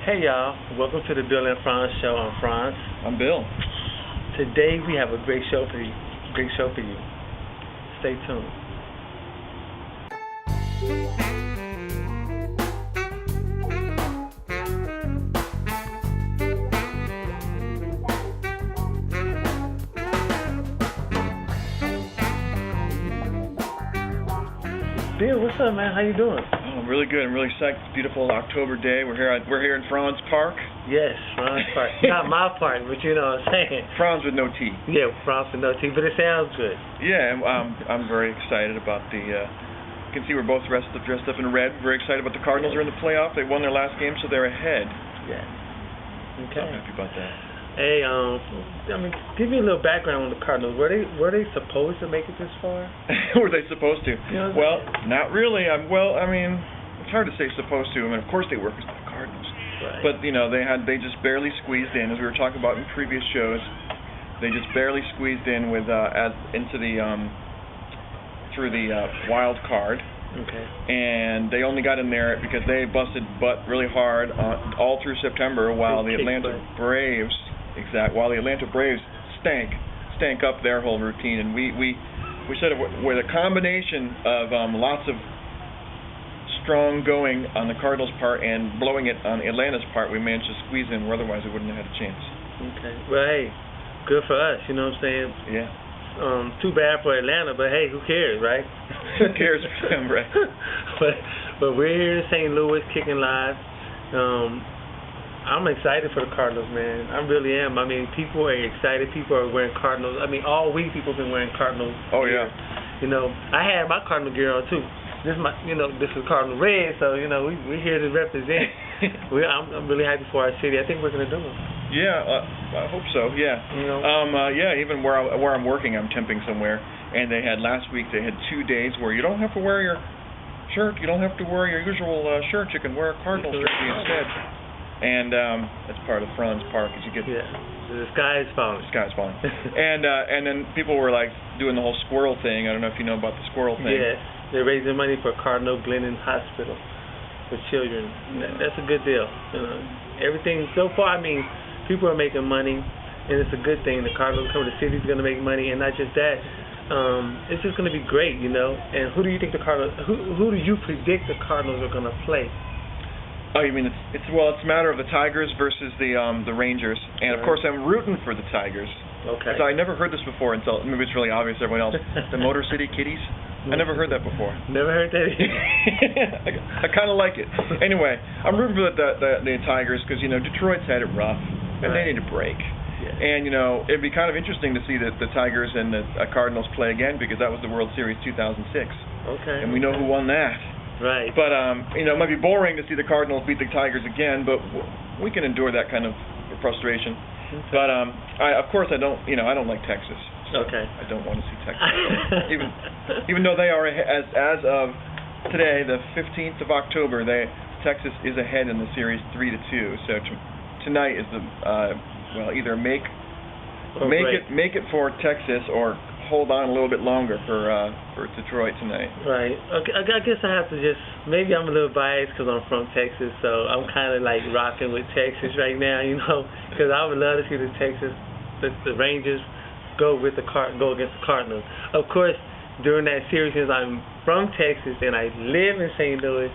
Hey y'all, welcome to the Bill and Frantz show. I'm Frantz. I'm Bill. Today we have a great show for you. Stay tuned. Bill, what's up, man? How you doing? Oh, I'm really good. I'm really psyched. It's a beautiful October day. We're here in Frantz Park. Yes, Frantz Park. Not my park, but you know what I'm saying. Frantz with no T. Yeah, Frantz with no T, but it sounds good. Yeah, I'm very excited about the. You can see we're both dressed up in red. Very excited about the Cardinals are in the playoff. They won their last game, so they're ahead. Yeah. Okay. So I'm happy about that. Hey, give me a little background on the Cardinals. Were they supposed to make it this far? Were they supposed to? You know well, not really. It's hard to say supposed to. I mean, of course they were because they're the Cardinals. Right. But they just barely squeezed in, as we were talking about in previous shows. They just barely squeezed in with through the wild card. Okay. And they only got in there because they busted butt really hard all through September, while the Atlanta Braves stank up their whole routine. And we said with a combination of lots of strong going on the Cardinals' part and blowing it on Atlanta's part, we managed to squeeze in, where otherwise we wouldn't have had a chance. Okay. Well, hey, good for us, you know what I'm saying? Yeah. Too bad for Atlanta, but hey, who cares, right? Who cares for them, right? but we're here in St. Louis kicking live. I'm excited for the Cardinals, man. I really am. I mean, people are excited. People are wearing Cardinals. I mean, all week people have been wearing Cardinals gear. Yeah. You know, I had my Cardinal gear on too. This is Cardinal red, so we're here to represent. I'm really happy for our city. I think we're gonna do it. Yeah, I hope so. Yeah. You know. Even where I'm working, I'm temping somewhere, and last week they had 2 days where you don't have to wear your shirt, you don't have to wear your usual shirt. You can wear a Cardinals jersey instead. And that's part of Frantz Park, as you get. Yeah. The sky is falling. The sky is falling. and then people were like doing the whole squirrel thing. I don't know if you know about the squirrel thing. Yeah. They're raising money for Cardinal Glennon Hospital for children. That's a good deal. You know, everything so far. I mean, people are making money, and it's a good thing. The Cardinals come to the city's going to make money, and not just that. It's just going to be great, you know. And who do you think the Cardinals? Who do you predict the Cardinals are going to play? Oh, you mean it's a matter of the Tigers versus the Rangers, and of course I'm rooting for the Tigers. Okay. So I never heard this before until maybe it's really obvious to everyone else. The Motor City Kitties. I never heard that before. Never heard that either. I kind of like it. Anyway, I'm rooting for the Tigers because Detroit's had it rough and they need a break. Yeah. And it'd be kind of interesting to see the Tigers and the Cardinals play again because that was the World Series 2006. Okay. And we know who won that. Right. But it might be boring to see the Cardinals beat the Tigers again, but we can endure that kind of frustration. Okay. But of course I don't like Texas. So okay. I don't want to see Texas. even though they are as of today, the 15th of October, Texas is ahead in the series 3-2. So tonight is the either make it for Texas or hold on a little bit longer for Detroit tonight. Right. Okay. I guess I have to maybe I'm a little biased because I'm from Texas, so I'm kind of like rocking with Texas right now, because I would love to see the Rangers go against the Cardinals. Of course, during that series, since I'm from Texas and I live in St. Louis,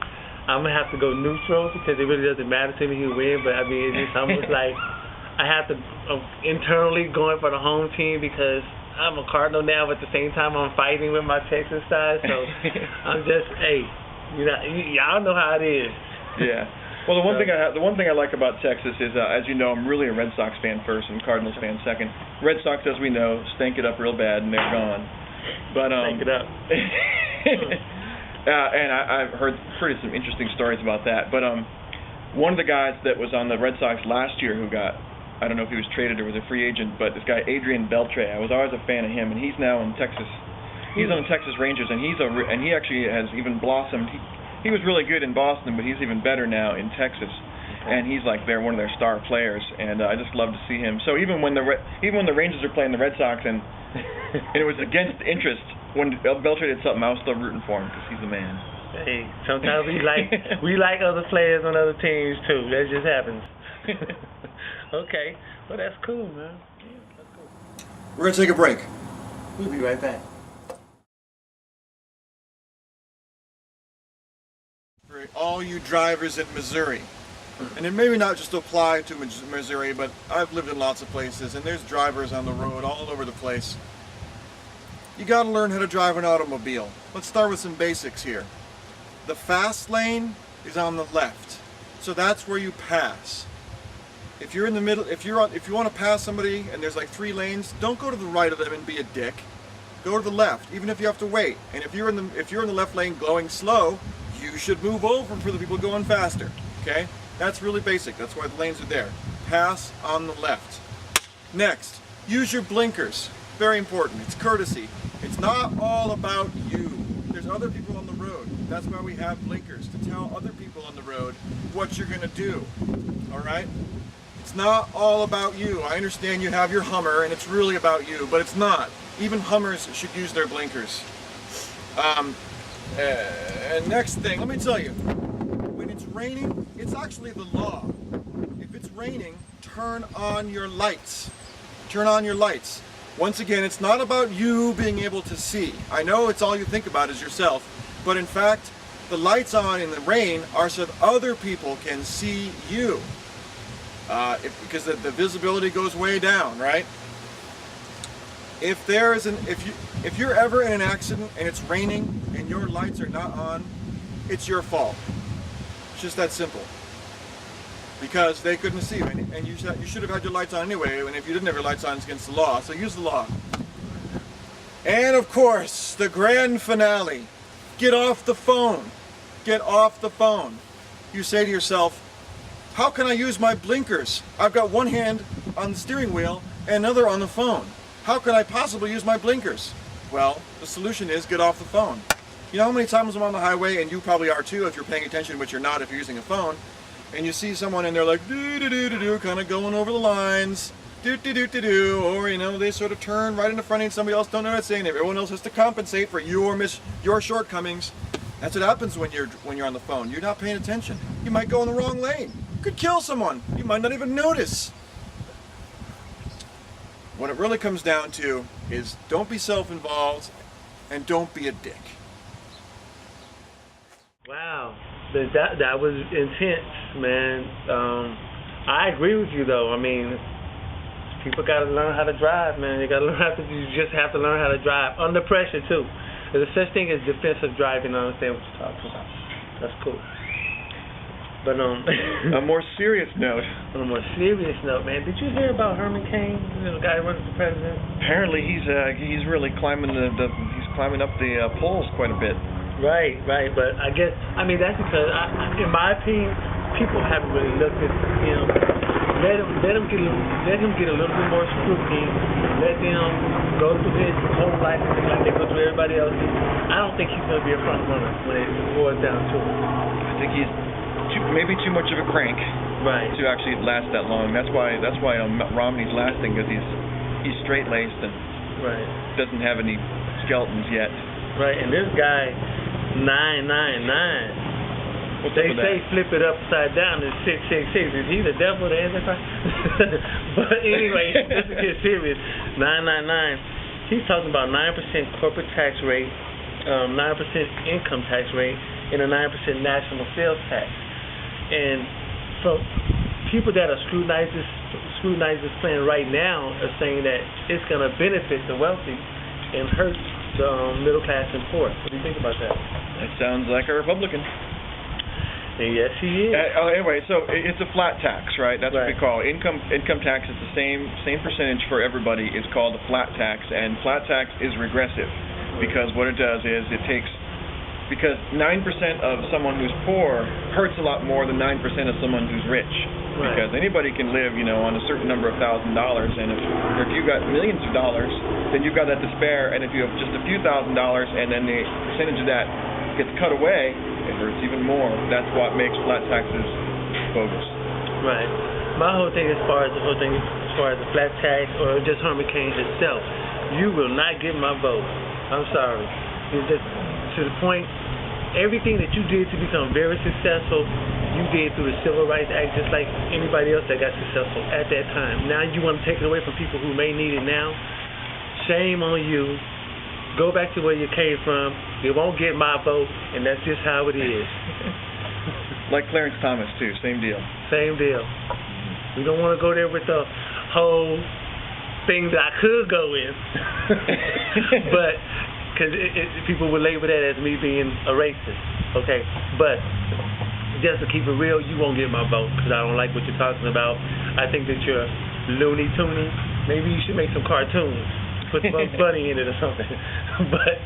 I'm gonna have to go neutral because it really doesn't matter to me who wins. But I mean, it's just almost like I have to internally going for the home team because I'm a Cardinal now, but at the same time I'm fighting with my Texas side. So I'm just y'all know how it is. Yeah. Well, the one thing I like about Texas is, as you know, I'm really a Red Sox fan first and Cardinals fan second. Red Sox, as we know, stank it up real bad and they're gone. But stank it up. And I've heard some interesting stories about that. But one of the guys that was on the Red Sox last year who got, I don't know if he was traded or was a free agent, but this guy Adrian Beltre, I was always a fan of him, and he's now in Texas. He's on the Texas Rangers, and he actually has even blossomed. He was really good in Boston, but he's even better now in Texas, and he's like one of their star players. And I just love to see him. So even when the Rangers are playing the Red Sox, and it was against interest when Beltre did something, I was still rooting for him because he's the man. Hey, sometimes we like other players on other teams too. That just happens. Okay, well that's cool, man. Yeah, that's cool. We're gonna take a break. We'll be right back. For all you drivers in Missouri, and it maybe not just apply to Missouri, but I've lived in lots of places, and there's drivers on the road all over the place. You gotta learn how to drive an automobile. Let's start with some basics here. The fast lane is on the left, so that's where you pass. If you're in the middle, if you want to pass somebody and there's like 3 lanes, don't go to the right of them and be a dick. Go to the left, even if you have to wait. And if you're in the left lane going slow, you should move over for the people going faster. Okay? That's really basic. That's why the lanes are there. Pass on the left. Next, use your blinkers. Very important. It's courtesy. It's not all about you. There's other people on the road. That's why we have blinkers, to tell other people on the road what you're gonna do. All right? It's not all about you. I understand you have your Hummer and it's really about you, but it's not. Even Hummers should use their blinkers. And next thing, let me tell you, when it's raining, it's actually the law. If it's raining, turn on your lights. Turn on your lights. Once again, it's not about you being able to see. I know it's all you think about is yourself, but in fact, the lights on in the rain are so that other people can see you. Because the visibility goes way down, right? If you're ever in an accident and it's raining and your lights are not on, it's your fault. It's just that simple. Because they couldn't see you, and you should have had your lights on anyway, and if you didn't have your lights on, it's against the law, so use the law. And of course, the grand finale. Get off the phone. Get off the phone. You say to yourself, how can I use my blinkers? I've got one hand on the steering wheel and another on the phone. How can I possibly use my blinkers? Well, the solution is get off the phone. You know how many times I'm on the highway, and you probably are too if you're paying attention, but you're not if you're using a phone, and you see someone and they're like do-do-do-do-do, kind of going over the lines, do-do-do-do-do, or you know, they sort of turn right into front of you and somebody else don't know what it's saying. Everyone else has to compensate for your shortcomings. That's what happens when you're on the phone. You're not paying attention. You might go in the wrong lane. You could kill someone. You might not even notice. What it really comes down to is don't be self-involved and don't be a dick. Wow, that was intense, man. I agree with you though. I mean, people got to learn how to drive, man. You just have to learn how to drive under pressure too. There's such thing as defensive driving. I understand what you're talking about. That's cool. But a more serious note. On a more serious note, man, did you hear about Herman Cain, the guy who runs for president? Apparently, he's really climbing up the polls quite a bit. Right. But I guess that's because, in my opinion, people haven't really looked at him. Let him get a little bit more scrutiny. Let them go through his whole life like they go through everybody else. I don't think he's going to be a front runner when it boils down to it. I think he's maybe too much of a crank, right, to actually last that long. That's why Romney's lasting, because he's straight laced and doesn't have any skeletons yet. Right, and this guy 999. They say flip it upside down is 666. Is he the devil, the Antichrist? But anyway, let's get serious. 999. He's talking about 9% corporate tax rate, 9% income tax rate, and a 9% national sales tax. And so people that are scrutinizing this plan right now are saying that it's going to benefit the wealthy and hurt the middle class and poor. What do you think about that? That sounds like a Republican. Yes, he is. Anyway, so it's a flat tax, right? That's what we call it. Income tax is the same percentage for everybody. It's called a flat tax, and flat tax is regressive because what it does is because 9% of someone who's poor hurts a lot more than 9% of someone who's rich. Right. Because anybody can live, on a certain number of $1,000, and if you've got millions of dollars, then you've got that to spare. And if you have just a few $1,000, and then the percentage of that gets cut away, it hurts even more. That's what makes flat taxes bogus. Right. My whole thing as far as the flat tax or just Herman Cain itself, you will not get my vote. I'm sorry. It's just to the point. everything that you did to become very successful, you did through the Civil Rights Act, just like anybody else that got successful at that time. Now you want to take it away from people who may need it now. Shame on you. Go back to where you came from. You won't get my vote, and that's just how it is. Like Clarence Thomas, too. Same deal. Same deal. We don't want to go there with the whole thing that I could go in. But, because people would label that as me being a racist. Okay? But, just to keep it real, you won't get my vote, because I don't like what you're talking about. I think that you're loony toony. Maybe you should make some cartoons. Put Bugs Bunny in it or something. But,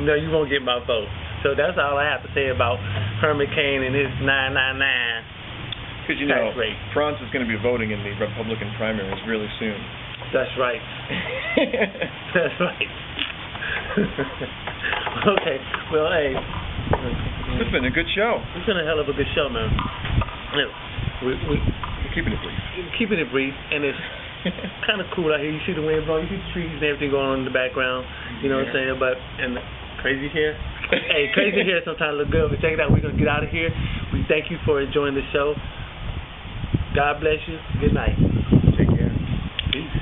no, you won't get my vote. So that's all I have to say about Herman Cain and his 999 Because, tax rate. Frantz is going to be voting in the Republican primaries really soon. That's right. That's right. Okay, well, hey. It's been a good show. It's been a hell of a good show, man. We're keeping it brief. Keeping it brief, and it's kind of cool out here. You see the wind blowing, you see the trees and everything going on in the background. You know what I'm saying? But, and crazy hair. Hey, crazy hair sometimes look good, but check it out. We're going to get out of here. We thank you for enjoying the show. God bless you. Good night. Take care. Peace.